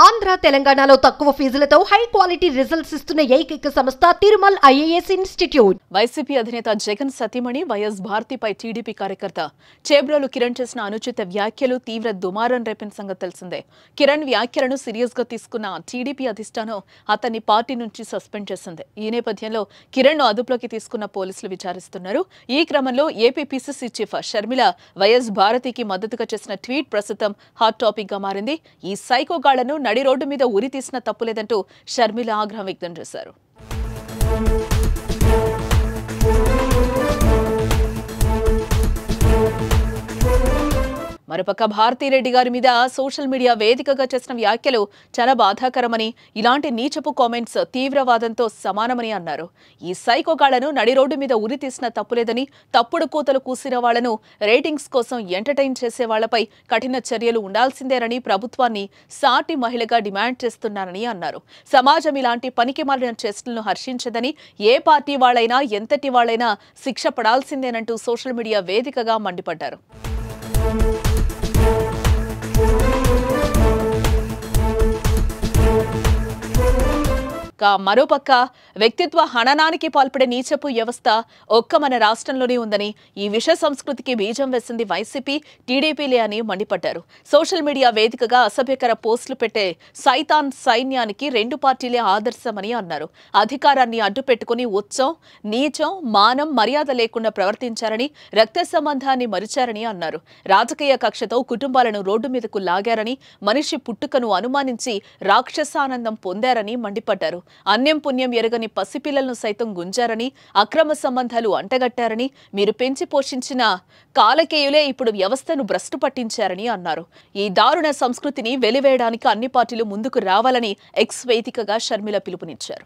ఆంధ్ర తెలంగాణలో తక్కువ ఫీజులతో high quality results ఇస్తున్న ఏకైక సంస్థ తిరుమల్ ఐఏఎస్ ఇన్స్టిట్యూట్. వైసీపీ అధినేత జగన్ సతీమణి వైఎస్ భారతిపై టీడీపీ కార్యకర్త చేబ్రోలు కిరణ్ చేసిన అనుచిత వ్యాఖ్యలు తీవ్ర దుమారం రేపిన సంగతి తెలిసిందే. కిరణ్ వ్యాఖ్యలను సీరియస్ గా తీసుకున్న టీడీపీ అధిష్టానం అతన్ని పార్టీ నుంచి సస్పెండ్ చేసింది. ఈ నేపథ్యంలో కిరణ్ ను అదుపులోకి తీసుకున్న పోలీసులు విచారిస్తున్నారు. ఈ క్రమంలో AP PCC chief Sharmila YS భారతికి మద్దతుగా చేసిన ట్వీట్ ప్రస్తుతం హాట్ టాపిక్ గా మారింది. ఈ సైకోగాళ్లను నడి రోడ్డు మీద ఉరి తీసిన తప్పులేదంటూ షర్మిల ఆగ్రహం వ్యక్తం చేశారు. మరోపక్క భారతిరెడ్డి గారి మీద సోషల్ మీడియా వేదికగా చేసిన వ్యాఖ్యలు చాలా బాధాకరమని, ఇలాంటి నీచపు కామెంట్స్ తీవ్రవాదంతో సమానమని అన్నారు. ఈ సైకోగాళ్లను నడి రోడ్డు మీద ఉరి తీసిన తప్పులేదని, తప్పుడు కూతలు కూసిన వాళ్లను రేటింగ్స్ కోసం ఎంటర్టైన్ చేసే వాళ్లపై కఠిన చర్యలు ఉండాల్సిందేనని ప్రభుత్వాన్ని సాటి మహిళగా డిమాండ్ చేస్తున్నారని అన్నారు. సమాజం ఇలాంటి పనికిమాలిన చేష్టలను హర్షించదని, ఏ పార్టీ వాళ్లైనా ఎంతటి వాళ్లైనా శిక్ష పడాల్సిందేనంటూ సోషల్ మీడియా వేదికగా మండిపడ్డారు. మరోపక్క వ్యక్తిత్వ హననానికి పాల్పడే నీచపు వ్యవస్థ ఒక్క మన రాష్ట్రంలోనే ఉందని, ఈ విష సంస్కృతికి బీజం వేసింది వైసీపీ టీడీపీలే అని మండిపడ్డారు. సోషల్ మీడియా వేదికగా అసభ్యకర పోస్టులు పెట్టే సైతాన్ సైన్యానికి రెండు పార్టీలే ఆదర్శమని అన్నారు. అధికారాన్ని అడ్డుపెట్టుకుని ఉచ్చం, నీచం, మానం, మర్యాద లేకుండా ప్రవర్తించారని, రక్త సంబంధాన్ని మరిచారని అన్నారు. రాజకీయ కక్షతో కుటుంబాలను రోడ్డు మీదకు లాగారని, మనిషి పుట్టుకను అనుమానించి రాక్షసానందం పొందారని మండిపడ్డారు. అన్యం పుణ్యం ఎరగని పసిపిల్లలను సైతం గుంజారని, అక్రమ సంబంధాలు అంటగట్టారని, మీరు పెంచి పోషించిన కాలకేయులే ఇప్పుడు వ్యవస్థను భ్రష్టు పట్టించారని అన్నారు. ఈ దారుణ సంస్కృతిని వెలివేయడానికి అన్ని పార్టీలు ముందుకు రావాలని ఎక్స్ వేదికగా షర్మిల పిలుపునిచ్చారు.